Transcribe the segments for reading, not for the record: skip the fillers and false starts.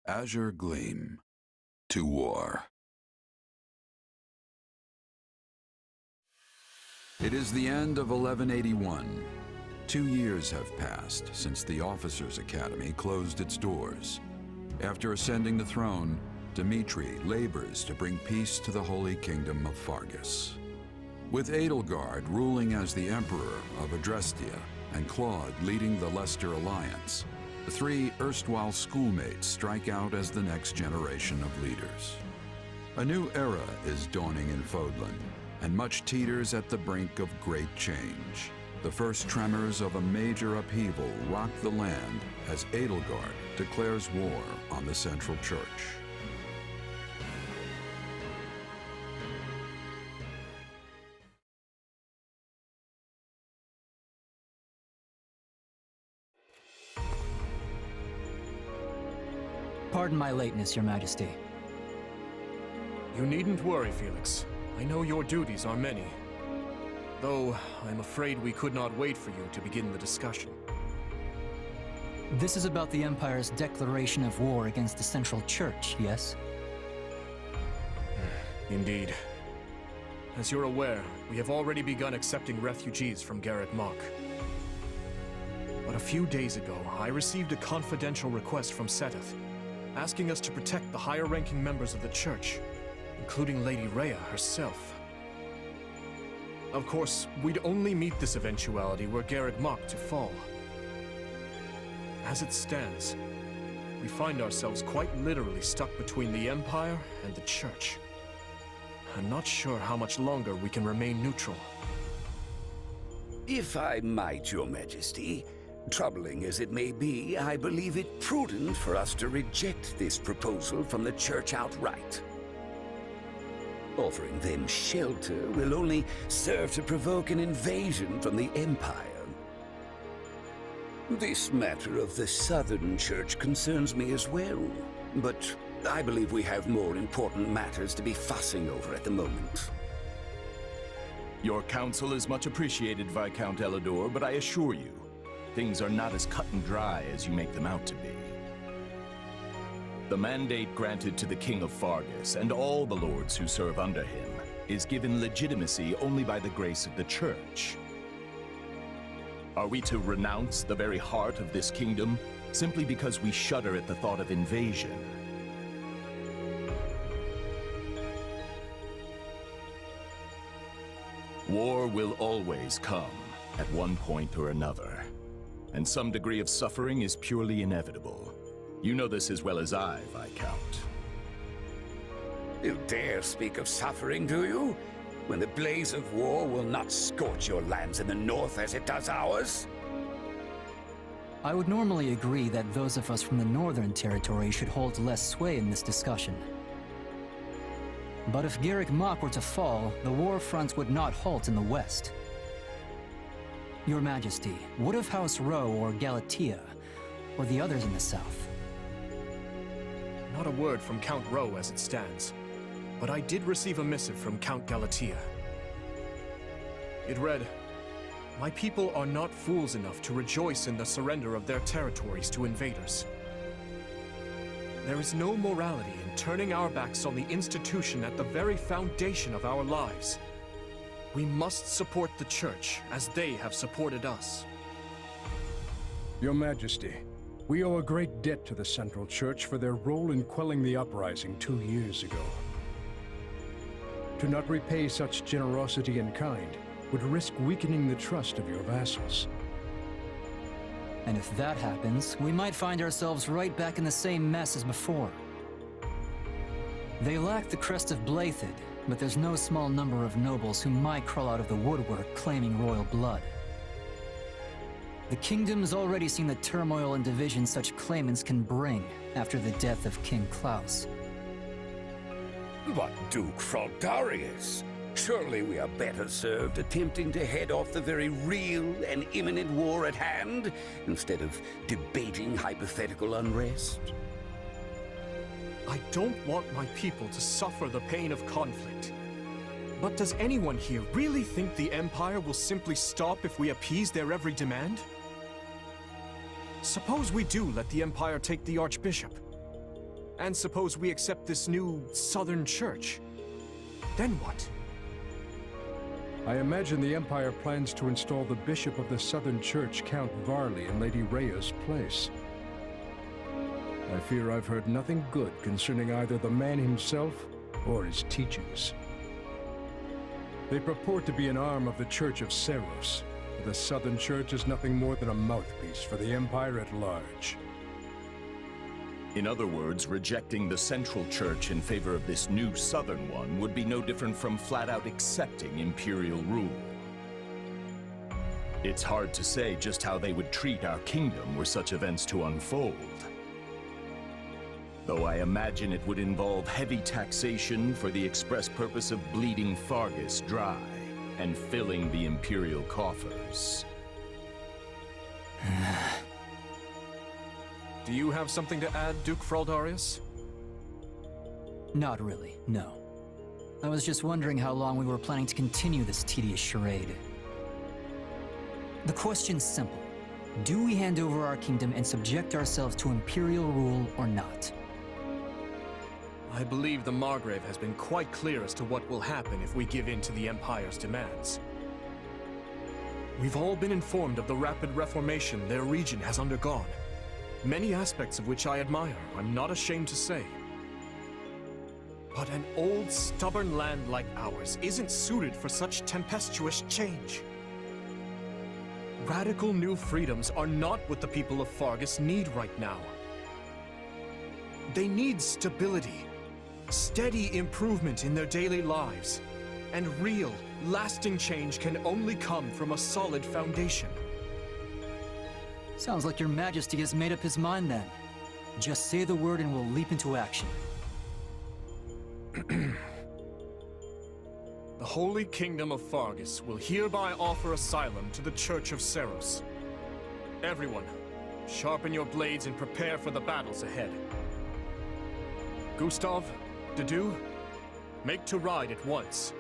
Azure Gleam. To war. It is the end of 1181. 2 years have passed since the Officers' Academy closed its doors. After ascending the throne, Dmitri labors to bring peace to the Holy Kingdom of Fargus. With Edelgard ruling as the Emperor of Adrestia and Claude leading the Leicester Alliance, the three erstwhile schoolmates strike out as the next generation of leaders. A new era is dawning in Fodlan, and much teeters at the brink of great change. The first tremors of a major upheaval rock the land as Edelgard declares war on the Central Church. Pardon my lateness, Your Majesty. You needn't worry, Felix. I know your duties are many. Though, I'm afraid we could not wait for you to begin the discussion. This is about the Empire's declaration of war against the Central Church, yes? Indeed. As you're aware, we have already begun accepting refugees from Garreg Mach. But a few days ago, I received a confidential request from Seteth, asking us to protect the higher-ranking members of the Church, including Lady Rhea herself. Of course, we'd only meet this eventuality were Garreg Mach to fall. As it stands, we find ourselves quite literally stuck between the Empire and the Church. I'm not sure how much longer we can remain neutral. If I might, Your Majesty, troubling as it may be, I believe it prudent for us to reject this proposal from the Church outright. Offering them shelter will only serve to provoke an invasion from the Empire. This matter of the Southern Church concerns me as well, but I believe we have more important matters to be fussing over at the moment. Your counsel is much appreciated, Viscount Elidor, but I assure you, things are not as cut and dry as you make them out to be. The mandate granted to the King of Fargus and all the lords who serve under him is given legitimacy only by the grace of the Church. Are we to renounce the very heart of this kingdom simply because we shudder at the thought of invasion? War will always come at one point or another, and some degree of suffering is purely inevitable. You know this as well as I, Viscount. You dare speak of suffering, do you? When the blaze of war will not scorch your lands in the north as it does ours? I would normally agree that those of us from the Northern Territory should hold less sway in this discussion. But if Garreg Mach were to fall, the war fronts would not halt in the west. Your Majesty, what of House Rowe or Galatea, or the others in the south? Not a word from Count Rowe as it stands, but I did receive a missive from Count Galatea. It read, "My people are not fools enough to rejoice in the surrender of their territories to invaders. There is no morality in turning our backs on the institution at the very foundation of our lives. We must support the Church as they have supported us." Your Majesty, we owe a great debt to the Central Church for their role in quelling the uprising 2 years ago. To not repay such generosity in kind would risk weakening the trust of your vassals. And if that happens, we might find ourselves right back in the same mess as before. They lack the crest of Blaidd, but there's no small number of nobles who might crawl out of the woodwork claiming royal blood. The kingdom's already seen the turmoil and division such claimants can bring after the death of King Klaus. But Duke Fraldarius, surely we are better served attempting to head off the very real and imminent war at hand, instead of debating hypothetical unrest. I don't want my people to suffer the pain of conflict. But does anyone here really think the Empire will simply stop if we appease their every demand? Suppose we do let the Empire take the Archbishop. And suppose we accept this new Southern Church. Then what? I imagine the Empire plans to install the Bishop of the Southern Church, Count Varley, in Lady Rhea's place. I fear I've heard nothing good concerning either the man himself or his teachings. They purport to be an arm of the Church of Seros. The Southern Church is nothing more than a mouthpiece for the Empire at large. In other words, rejecting the Central Church in favor of this new Southern one would be no different from flat-out accepting Imperial rule. It's hard to say just how they would treat our kingdom were such events to unfold. Though I imagine it would involve heavy taxation for the express purpose of bleeding Fargus dry and filling the Imperial coffers. Do you have something to add, Duke Fraldarius? Not really, no. I was just wondering how long we were planning to continue this tedious charade. The question's simple. Do we hand over our kingdom and subject ourselves to Imperial rule or not? I believe the Margrave has been quite clear as to what will happen if we give in to the Empire's demands. We've all been informed of the rapid reformation their region has undergone, many aspects of which I admire, I'm not ashamed to say. But an old, stubborn land like ours isn't suited for such tempestuous change. Radical new freedoms are not what the people of Fargus need right now. They need stability, steady improvement in their daily lives, and real, lasting change can only come from a solid foundation. Sounds like your Majesty has made up his mind then. Just say the word and we'll leap into action. The Holy Kingdom of Fargus will hereby offer asylum to the Church of Seros. Everyone, sharpen your blades and prepare for the battles ahead. Gustav, Dedu, make to ride at once.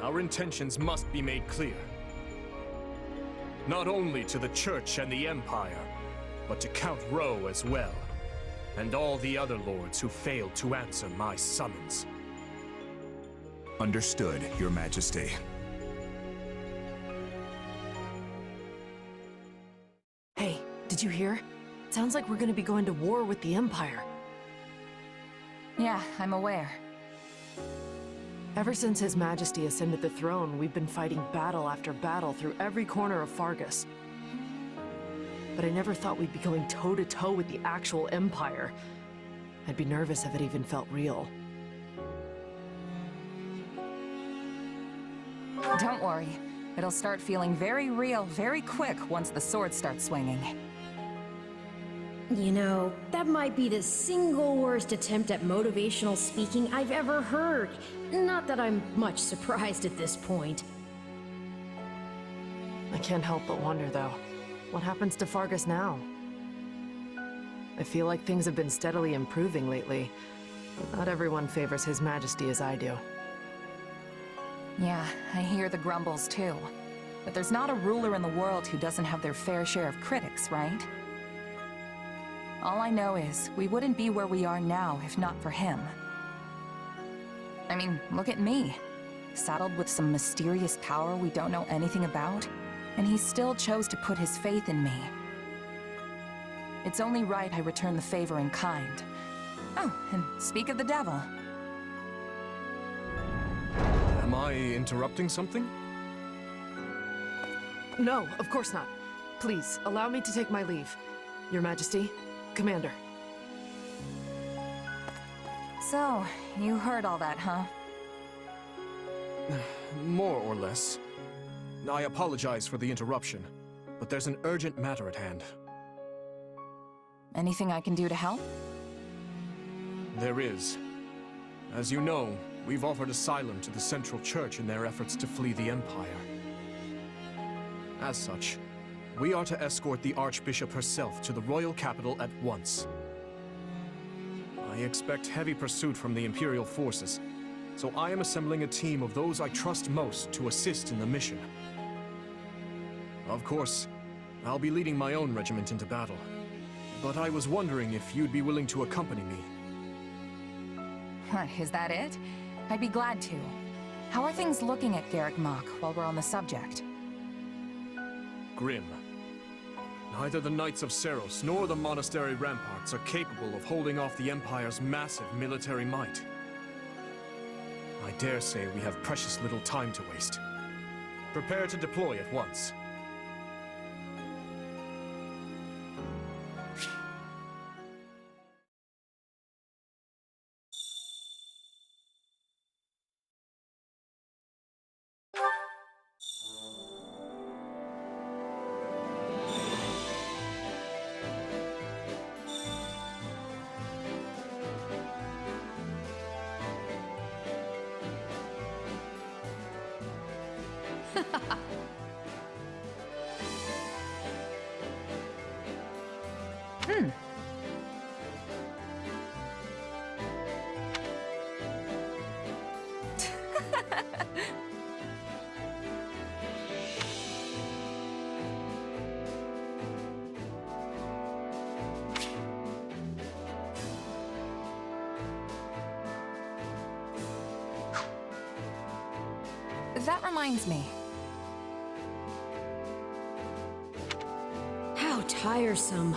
Our intentions must be made clear. Not only to the Church and the Empire, but to Count Rowe as well, and all the other lords who failed to answer my summons. Understood, Your Majesty. Hey, did you hear? Sounds like we're gonna be going to war with the Empire. Yeah, I'm aware. Ever since His Majesty ascended the throne, we've been fighting battle after battle through every corner of Fargus. But I never thought we'd be going toe-to-toe with the actual Empire. I'd be nervous if it even felt real. Don't worry. It'll start feeling very real very quick once the sword starts swinging. You know, that might be the single worst attempt at motivational speaking I've ever heard. Not that I'm much surprised at this point. I can't help but wonder, though. What happens to Fargus now? I feel like things have been steadily improving lately. But not everyone favors His Majesty as I do. Yeah, I hear the grumbles too. But there's not a ruler in the world who doesn't have their fair share of critics, right? All I know is, we wouldn't be where we are now if not for him. I mean, look at me. Saddled with some mysterious power we don't know anything about, and he still chose to put his faith in me. It's only right I return the favor in kind. Oh, and speak of the devil. Am I interrupting something? No, of course not. Please, allow me to take my leave. Your Majesty, Commander. So, you heard all that, huh? More or less. I apologize for the interruption, but there's an urgent matter at hand. Anything I can do to help? There is. As you know, we've offered asylum to the Central Church in their efforts to flee the Empire. As such, we are to escort the Archbishop herself to the royal capital at once. I expect heavy pursuit from the Imperial forces, so I am assembling a team of those I trust most to assist in the mission. Of course, I'll be leading my own regiment into battle, but I was wondering if you'd be willing to accompany me. What, is that it? I'd be glad to. How are things looking at Garrick Mach while we're on the subject? Grim. Neither the Knights of Seros nor the monastery ramparts are capable of holding off the Empire's massive military might. I dare say we have precious little time to waste. Prepare to deploy at once. That reminds me. How tiresome.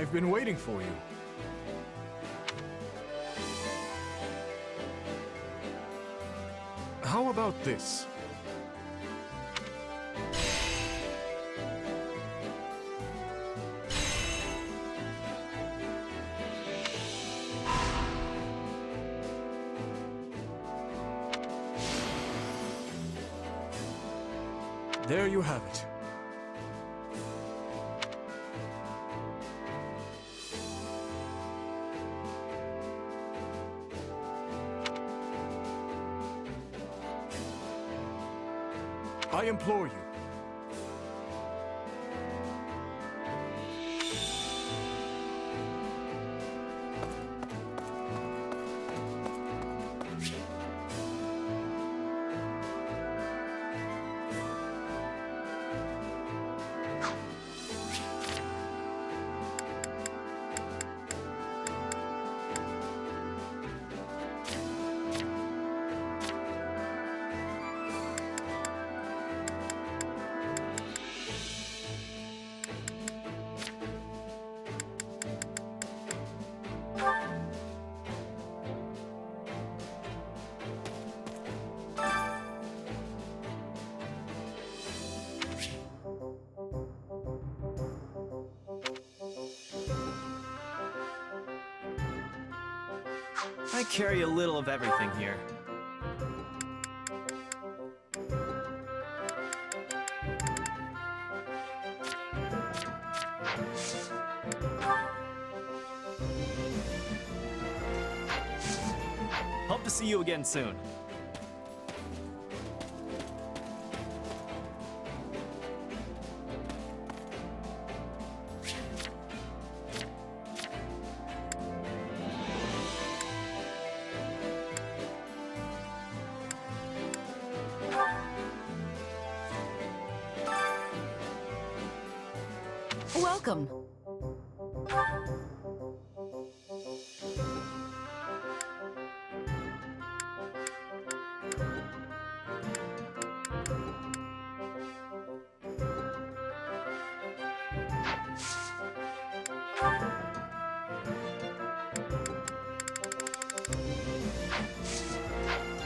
I've been waiting for you. How about this? There you have it. I implore you. I carry a little of everything here. Hope to see you again soon. Welcome.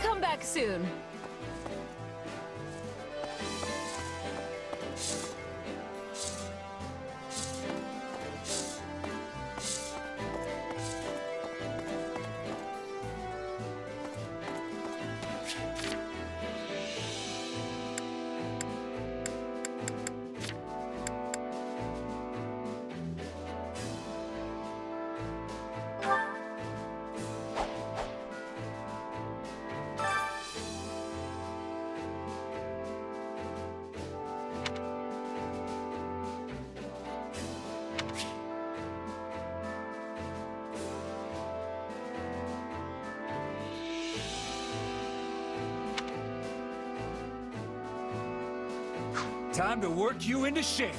Come back soon. Time to work you into shape.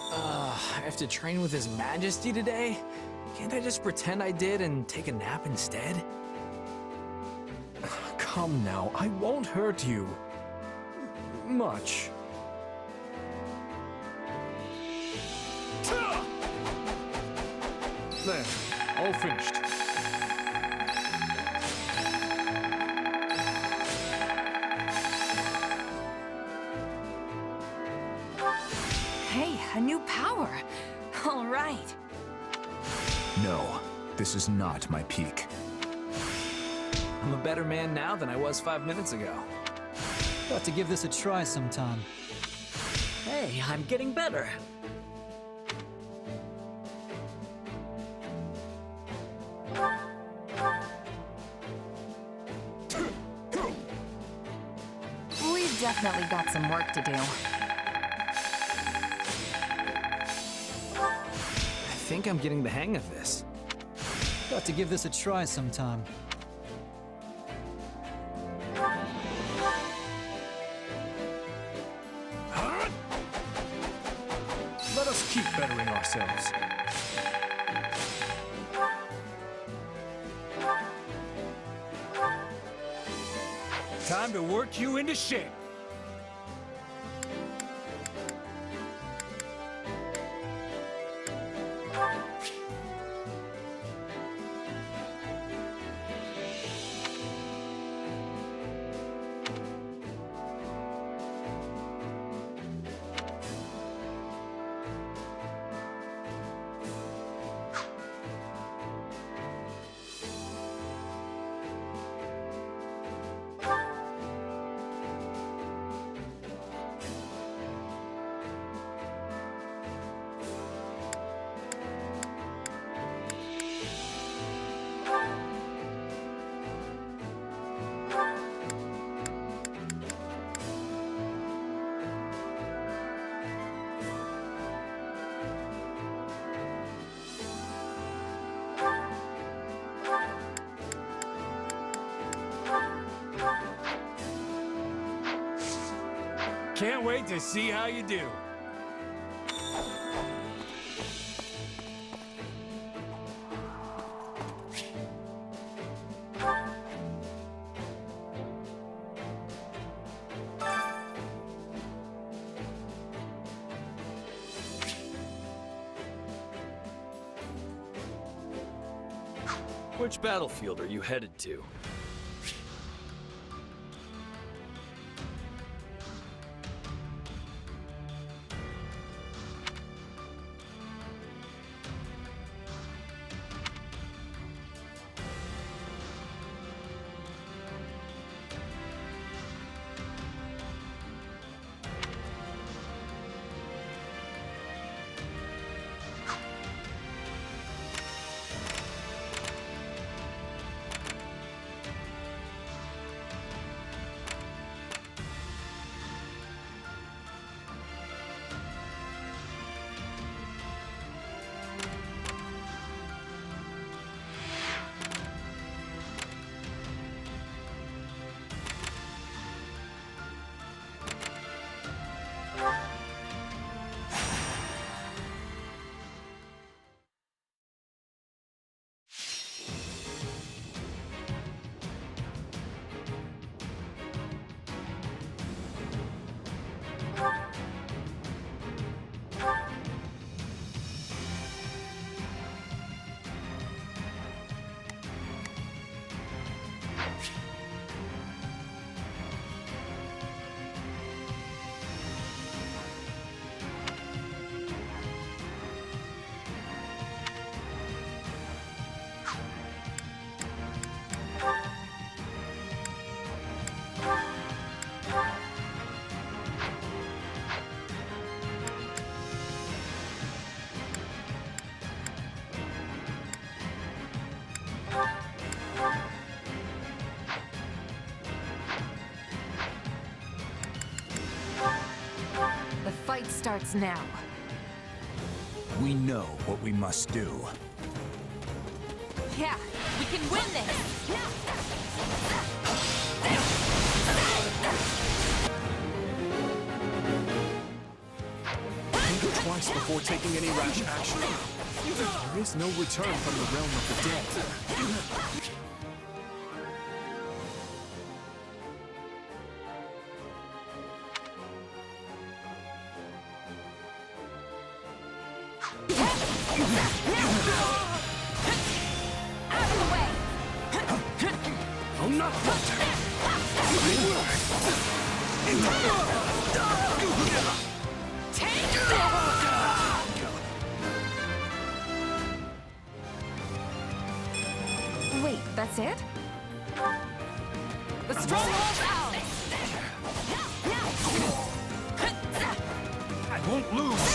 I have to train with His Majesty today? Can't I just pretend I did and take a nap instead? Come now, I won't hurt you. Much. There, all finished. Hey, a new power. All right. No, this is not my peak. I'm a better man now than I was 5 minutes ago. Got to give this a try sometime. Hey, I'm getting better. definitely got some work to do. I think I'm getting the hang of this. Got to give this a try sometime. Let us keep bettering ourselves. Time to work you into shape. Can't wait to see how you do. Which battlefield are you headed to? The fight starts now. We know what we must do. Yeah, we can win this! Think twice before taking any rash action. There is no return from the realm of the dead. Out of the way! Oh, not Wait, that's it? The stronghold's out! I won't lose.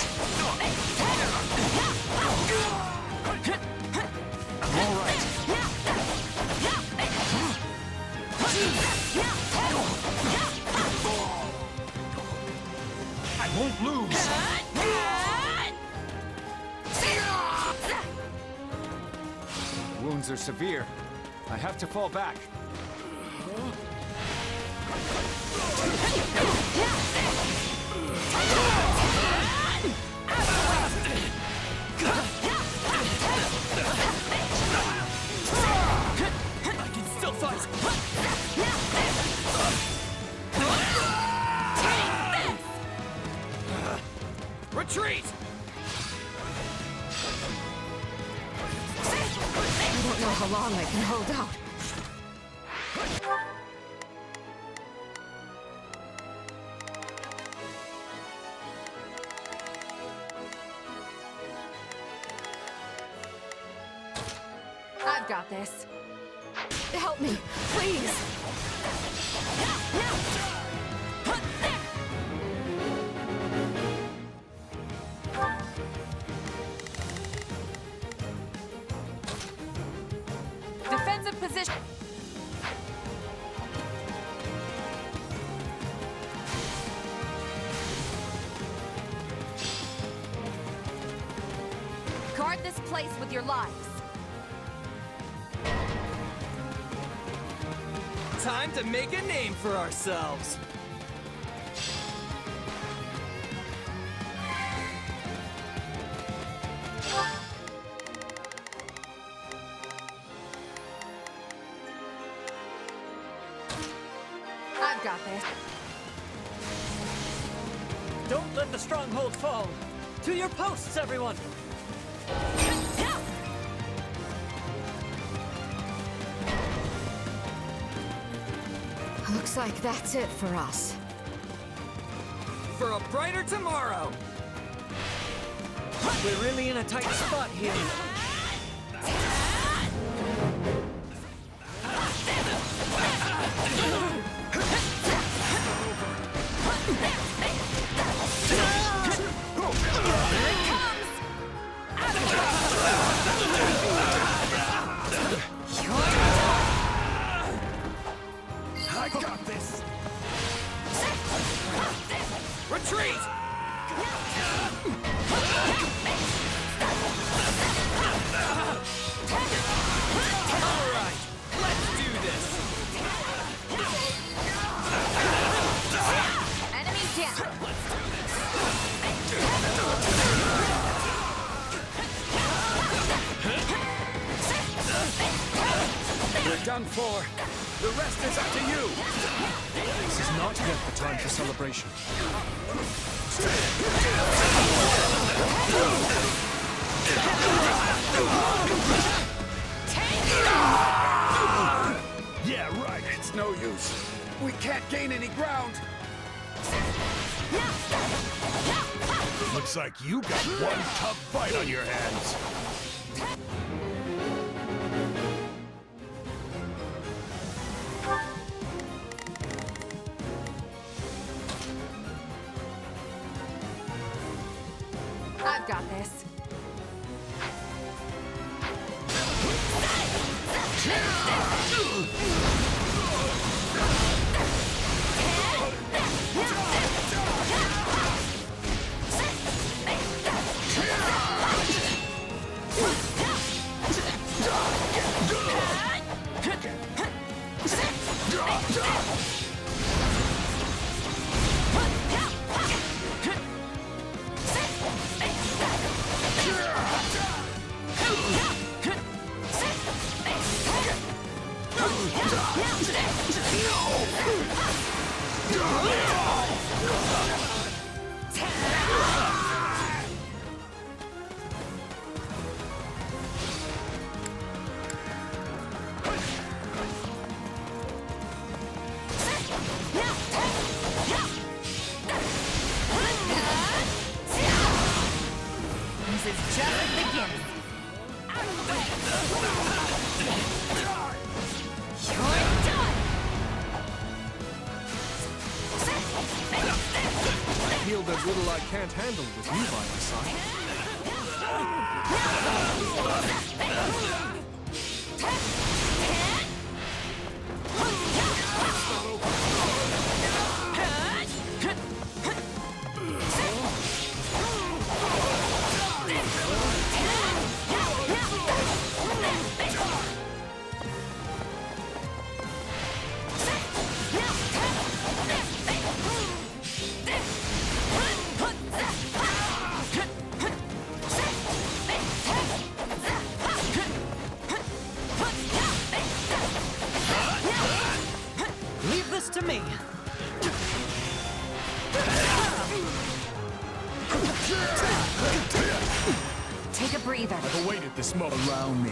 I'm all right. are severe. I have to fall back. I can still fight! Retreat! I don't know how long I can hold out. I've got this. Help me, please. Defensive position. Guard this place with your lives. Time to make a name for ourselves! I've got this. Don't let the stronghold fall! To your posts, everyone! Looks like that's it for us. For a brighter tomorrow! We're really in a tight spot here. I got this! Retreat! Alright, let's do this! Enemy down! We're done for. The rest is up to you. This is not yet the time for celebration. Yeah, right. It's no use. We can't gain any ground. Looks like you got one tough fight on your hands. I've got this. This is just the beginning. Out of the way! You're done! I feel there's little I can't handle with you by my side. to me. Take a breather. I've awaited this moment. Allow me.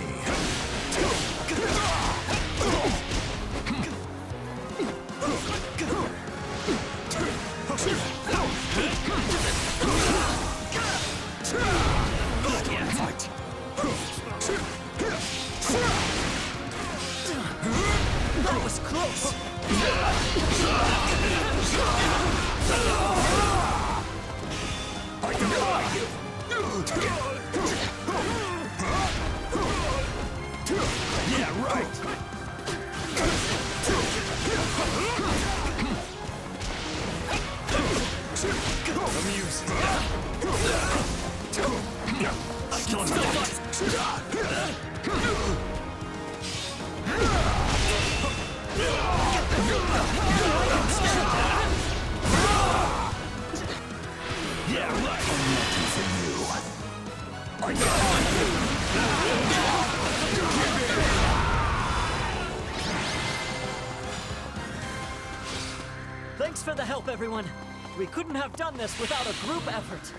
Fight! That was close. I defy you! Yeah, right! Amusing. I can still fight! Yeah, right! I defy Thanks for the help, everyone. We couldn't have done this without a group effort.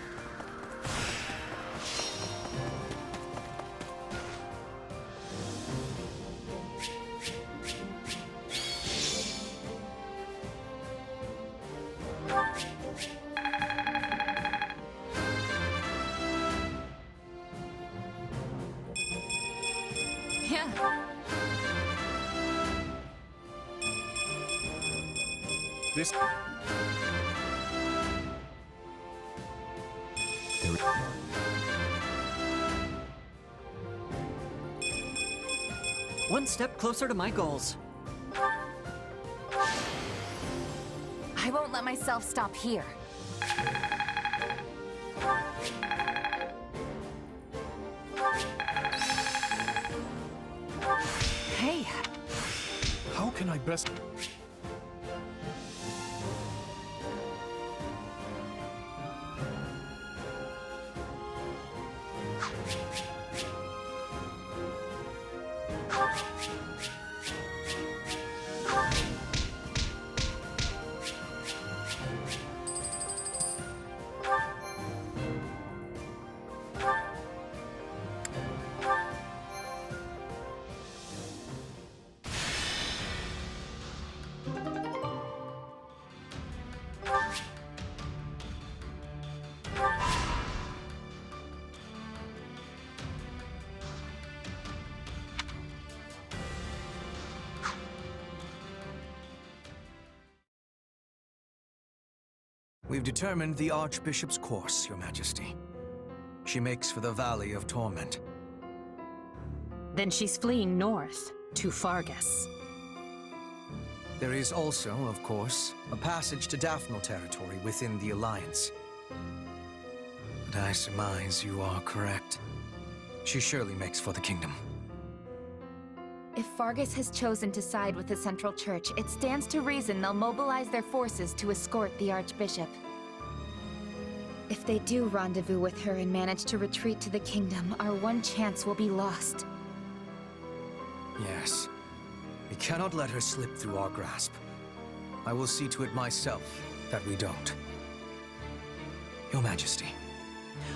Yeah. This... One step closer to my goals. I won't let myself stop here. Hey. How can I best... We've determined the Archbishop's course, Your Majesty. She makes for the Valley of Torment. Then she's fleeing north, to Fargus. There is also, of course, a passage to Daphnal territory within the Alliance. But I surmise you are correct. She surely makes for the kingdom. If Fargus has chosen to side with the Central Church, it stands to reason they'll mobilize their forces to escort the Archbishop. If they do rendezvous with her and manage to retreat to the kingdom, our one chance will be lost. Yes. We cannot let her slip through our grasp. I will see to it myself that we don't. Your Majesty,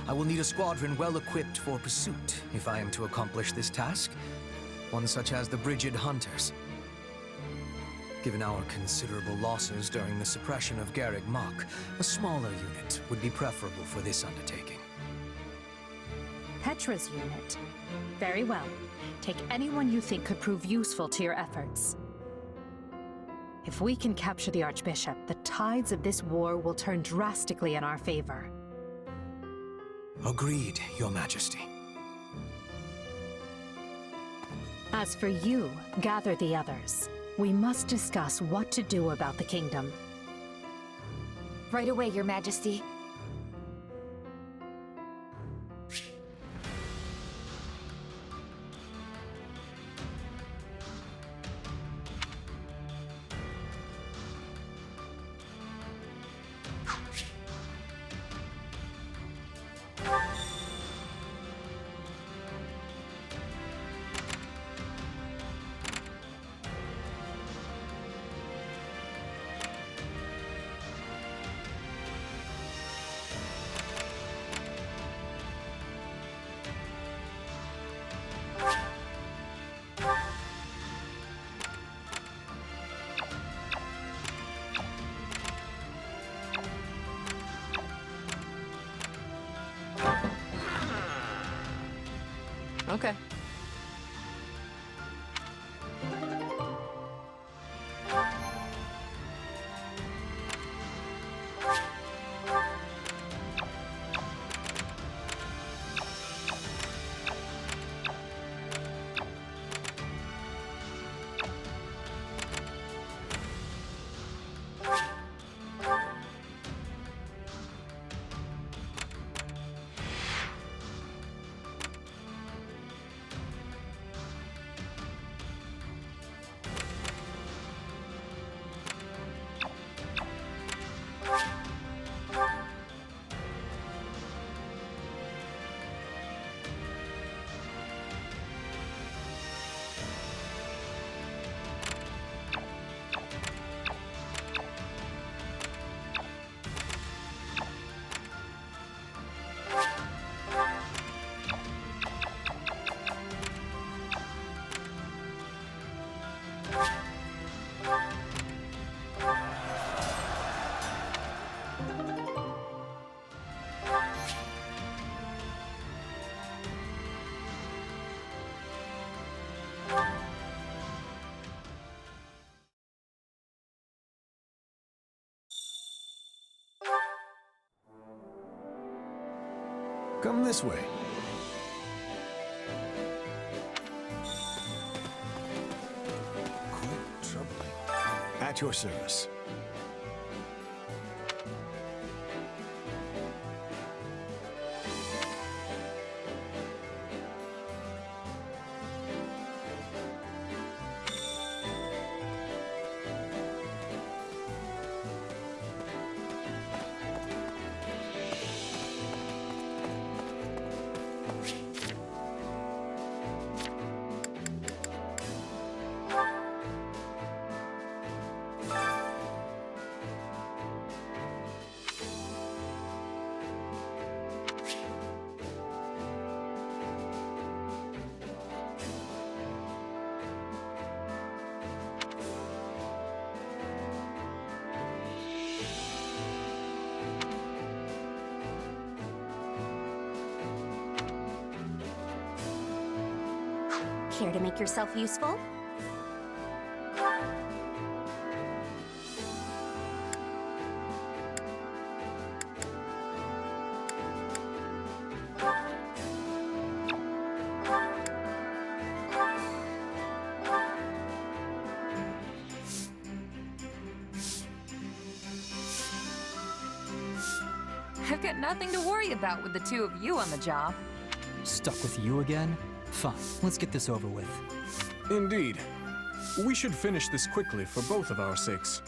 I will need a squadron well equipped for pursuit if I am to accomplish this task. One such as the Brigid Hunters. Given our considerable losses during the suppression of Garrick Mach, a smaller unit would be preferable for this undertaking. Petra's unit. Very well. Take anyone you think could prove useful to your efforts. If we can capture the Archbishop, the tides of this war will turn drastically in our favor. Agreed, Your Majesty. As for you, gather the others. We must discuss what to do about the kingdom. Right away, Your Majesty. Okay. Come this way. Quite troubling. At your service. Care to make yourself useful? I've got nothing to worry about with the two of you on the job. Stuck with you again? Fine, let's get this over with. Indeed. We should finish this quickly for both of our sakes.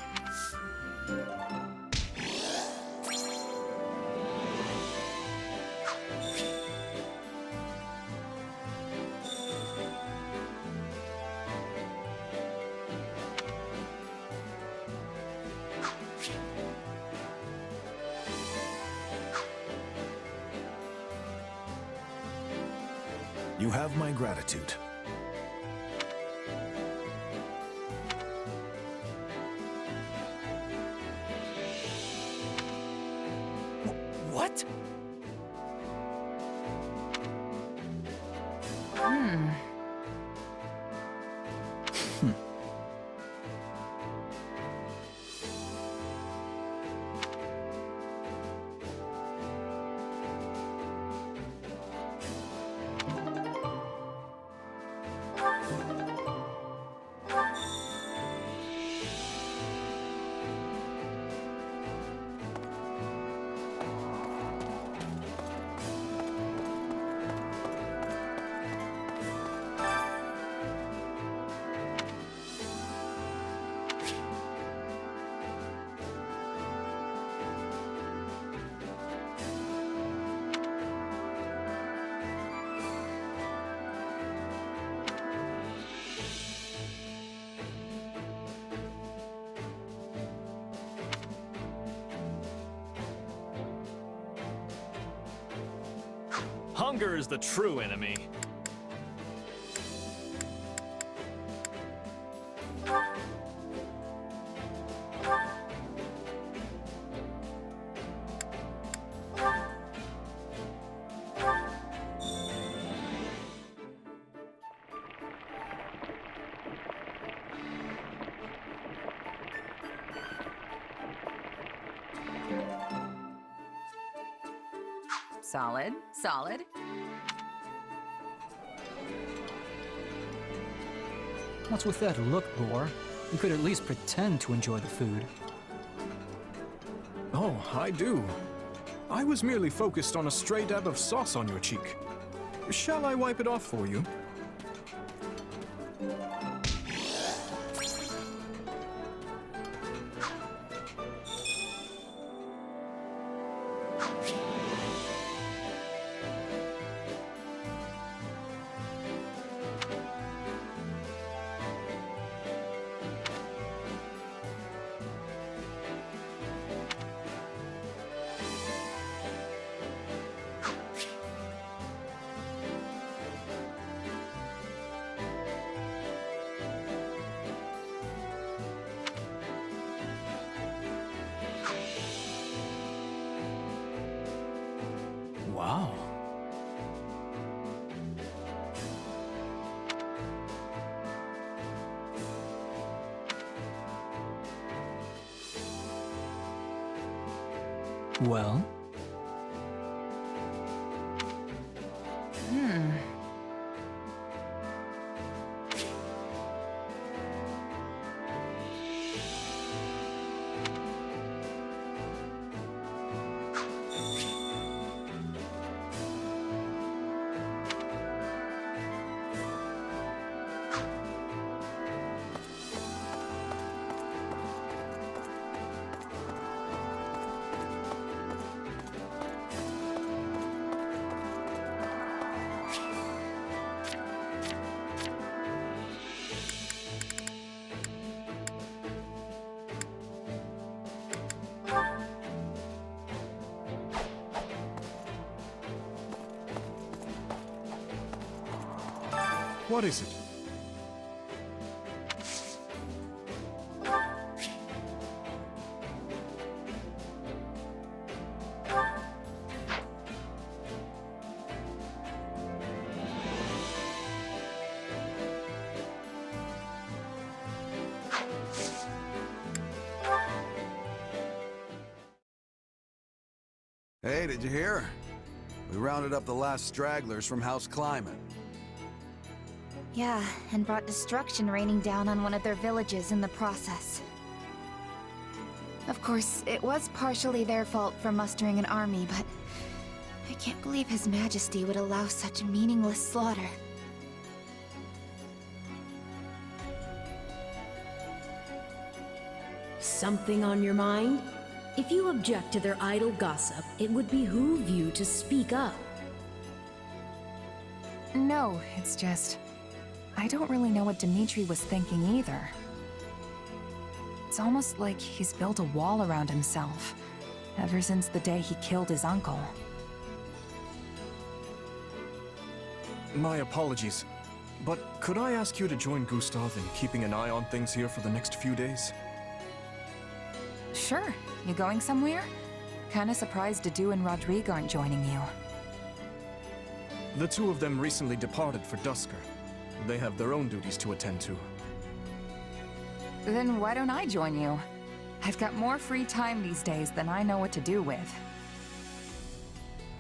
You have my gratitude. What? Hunger is the true enemy. Solid, solid. What's with that look, Boar? You could at least pretend to enjoy the food. Oh, I do. I was merely focused on a stray dab of sauce on your cheek. Shall I wipe it off for you? Wow. Well? What is it? Hey, did you hear? We rounded up the last stragglers from House Climate. Yeah, and brought destruction raining down on one of their villages in the process. Of course, it was partially their fault for mustering an army, but I can't believe His Majesty would allow such meaningless slaughter. Something on your mind? If you object to their idle gossip, it would behoove you to speak up. No, it's just... I don't really know what Dimitri was thinking either. It's almost like he's built a wall around himself, ever since the day he killed his uncle. My apologies, but could I ask you to join Gustav in keeping an eye on things here for the next few days? Sure. You going somewhere? Kinda surprised Dedu and Rodrigue aren't joining you. The two of them recently departed for Dusker. They have their own duties to attend to. Then why don't I join you? I've got more free time these days than I know what to do with.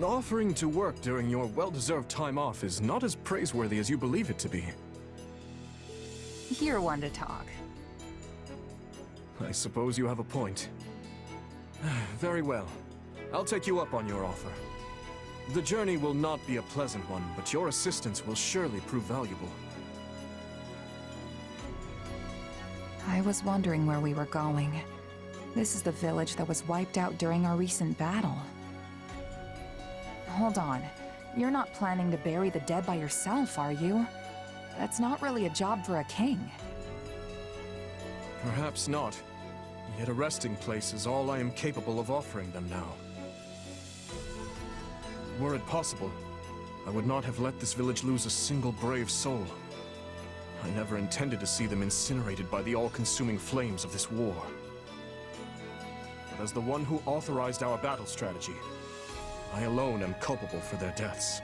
Offering to work during your well-deserved time off is not as praiseworthy as you believe it to be. You're one to talk. I suppose you have a point. Very well. I'll take you up on your offer. The journey will not be a pleasant one, but your assistance will surely prove valuable. I was wondering where we were going. This is the village that was wiped out during our recent battle. Hold on. You're not planning to bury the dead by yourself, are you? That's not really a job for a king. Perhaps not. Yet a resting place is all I am capable of offering them now. Were it possible, I would not have let this village lose a single brave soul. I never intended to see them incinerated by the all-consuming flames of this war. But as the one who authorized our battle strategy, I alone am culpable for their deaths.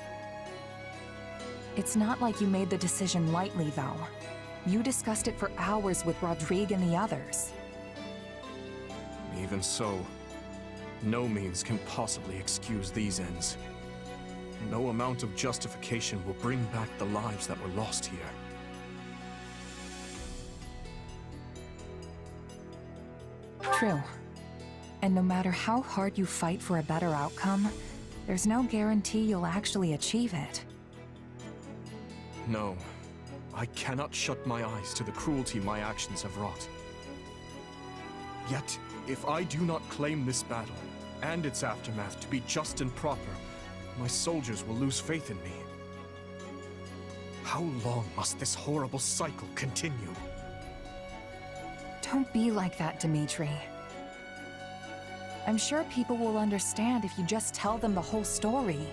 It's not like you made the decision lightly, though. You discussed it for hours with Rodrigue and the others. Even so, no means can possibly excuse these ends. No amount of justification will bring back the lives that were lost here. True. And no matter how hard you fight for a better outcome, there's no guarantee you'll actually achieve it. No, I cannot shut my eyes to the cruelty my actions have wrought. Yet, if I do not claim this battle, and its aftermath to be just and proper, my soldiers will lose faith in me. How long must this horrible cycle continue? Don't be like that, Dimitri. I'm sure people will understand if you just tell them the whole story.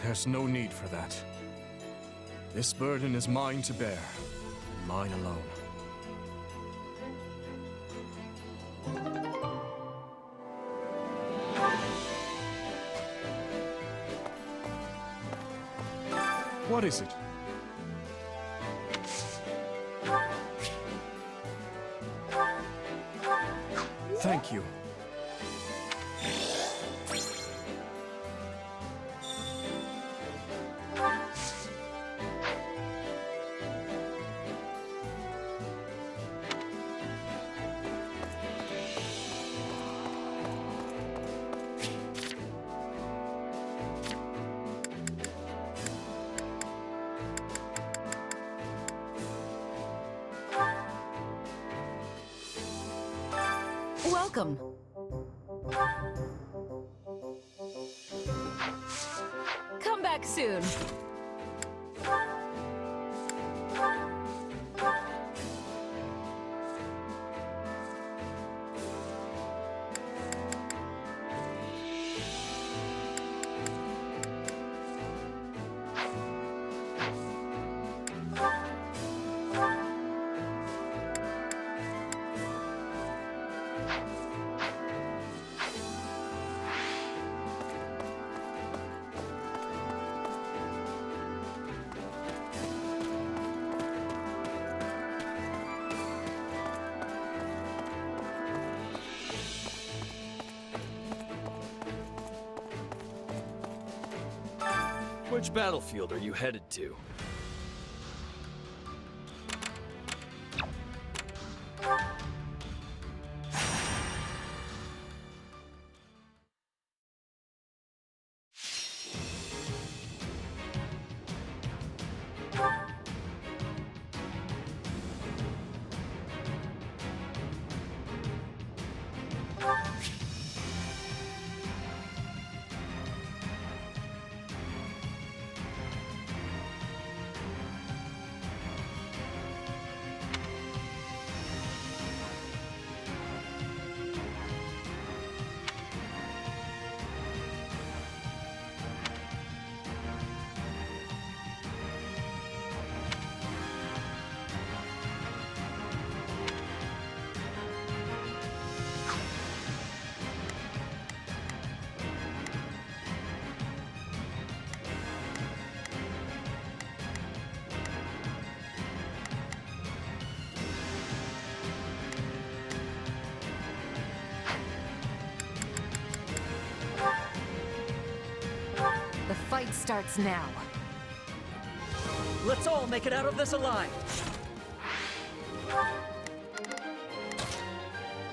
There's no need for that. This burden is mine to bear, and mine alone. What is it? Thank you. Welcome. Come back soon. Which battlefield are you headed to? The fight starts now. Let's all make it out of this alive!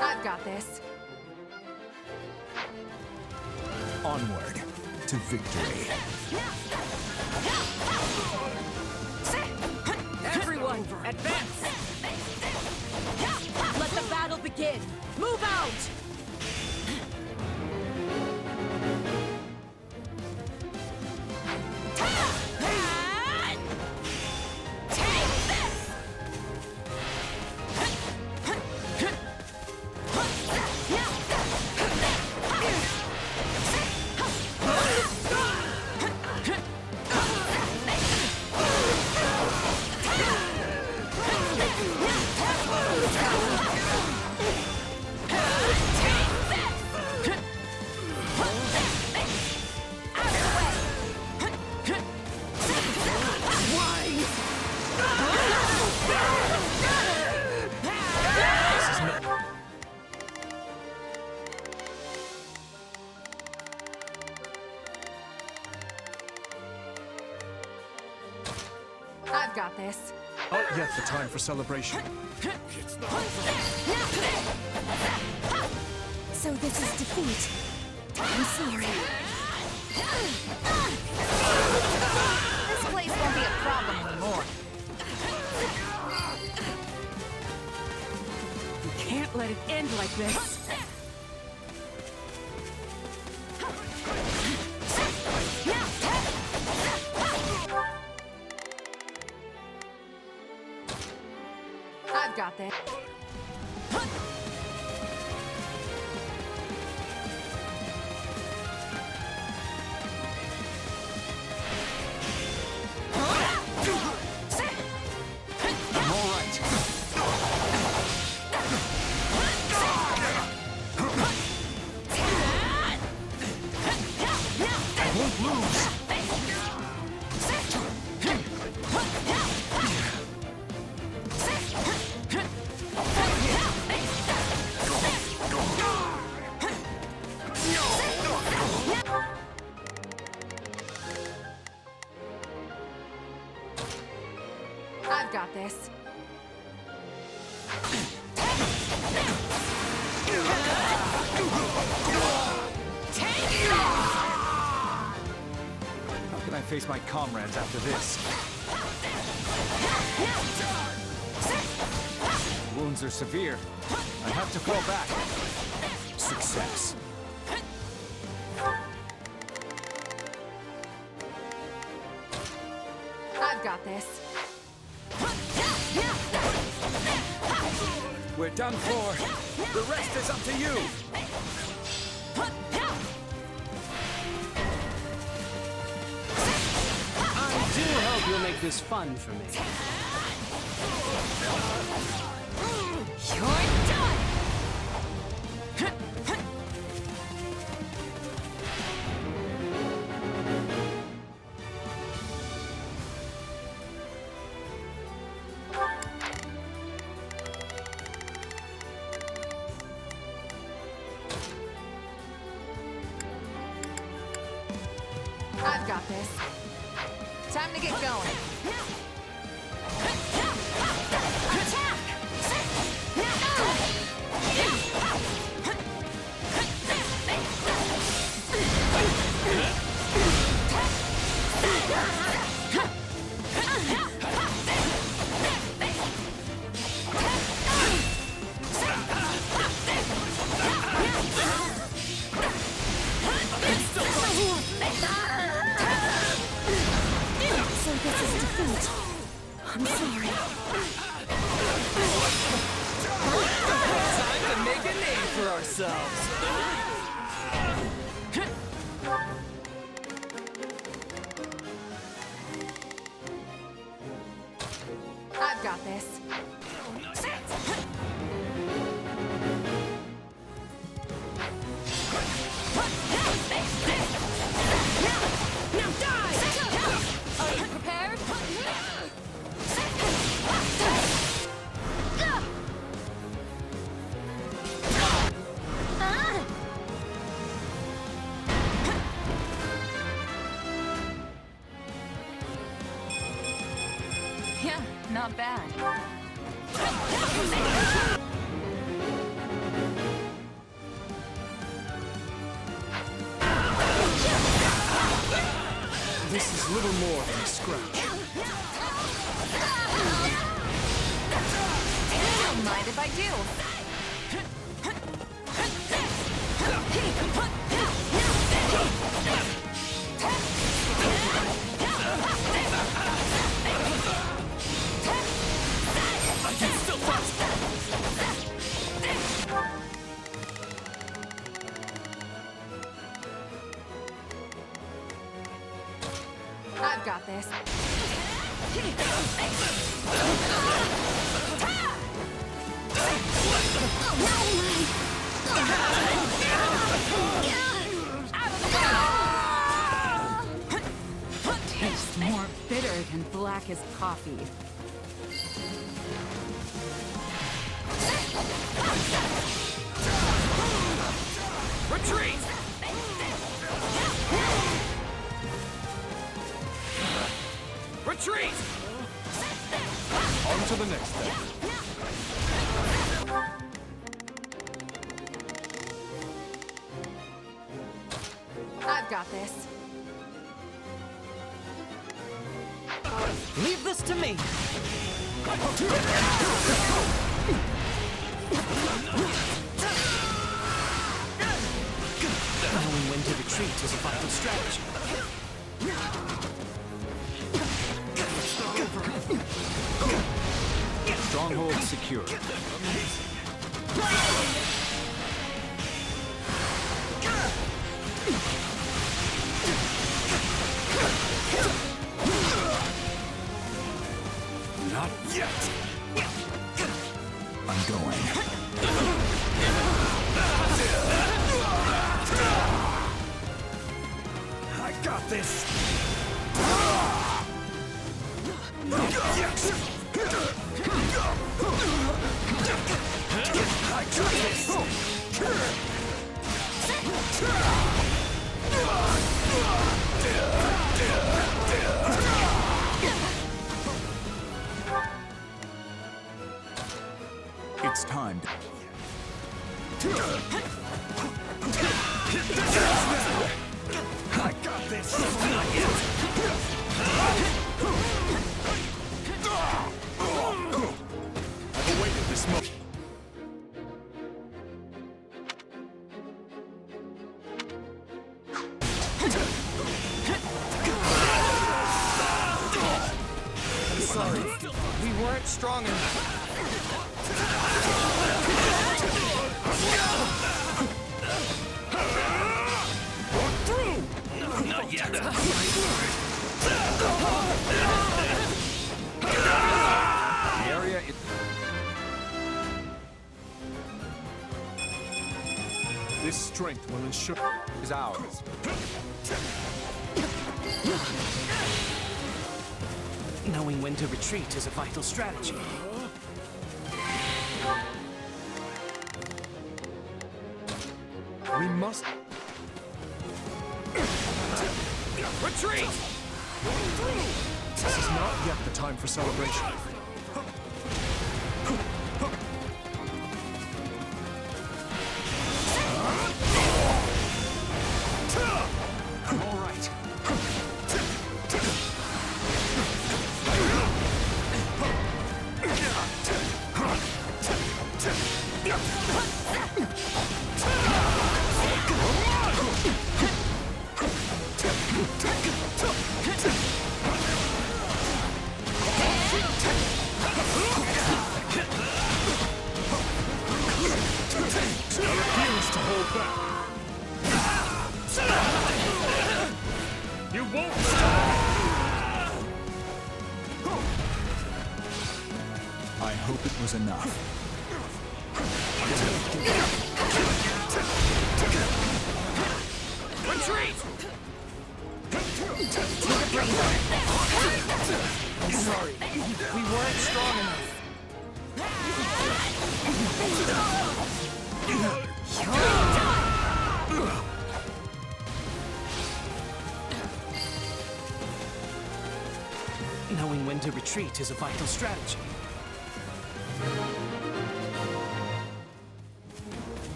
I've got this. Onward to victory. Everyone, advance! Let the battle begin! Move out! got this. Not yet the time for celebration. So this is defeat. I'm sorry. This place won't be a problem anymore. You can't let it end like this. I've got this. I'm all right. I won't lose. I've got this. How can I face my comrades after this? Wounds are severe. I have to fall back. Success. I've got this. We're done for. The rest is up to you. I do hope you'll make this fun for me. You're done! I've got this. Time to get going. Attack! So this is defeat. I'm sorry. Time to make a name for ourselves. I've got this. Now die! Are you prepared? Yeah, not bad. This is little more than a scratch. Don't mind if I do. I can still touch. I've got this. Tastes more bitter than black as coffee. Retreat! Retreat! to the next thing. I've got this. Leave this to me! Knowing when to retreat is a vital strategy. Stronghold secured. Not yet. I'm going. I got this. It's time to... I got this! I've awaited this moment. Sorry, we weren't strong enough. Walk through! Not yet. The area is... This strength will ensure is ours. Knowing when to retreat is a vital strategy. we must retreat. This is not yet the time for celebration. All right. Refuse to hold back. You won't stop. I hope it was enough. Retreat! I'm sorry. We weren't strong enough. Knowing when to retreat is a vital strategy.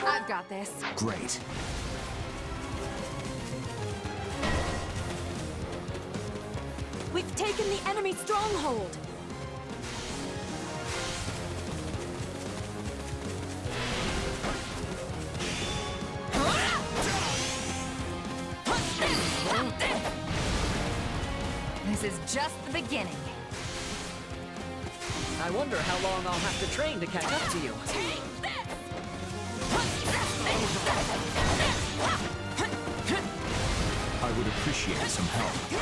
I've got this. Great. We've taken the enemy stronghold. This is just the beginning. I wonder how long I'll have to train to catch up to you. I would appreciate some help.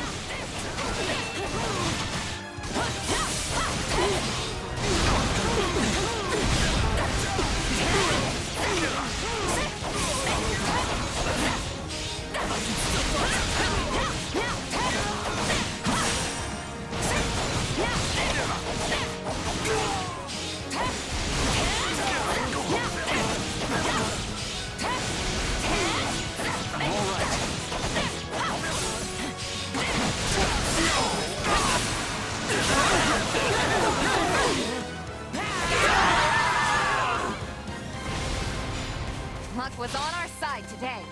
was on our side today.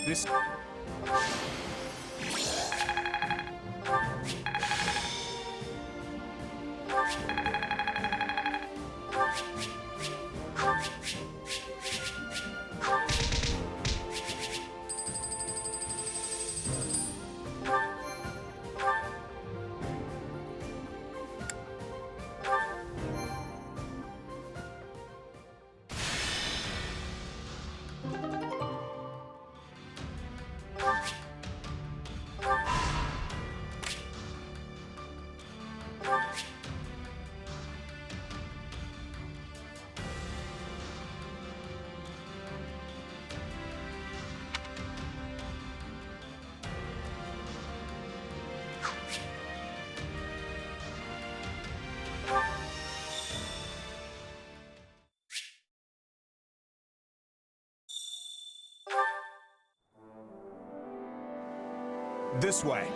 This... This way.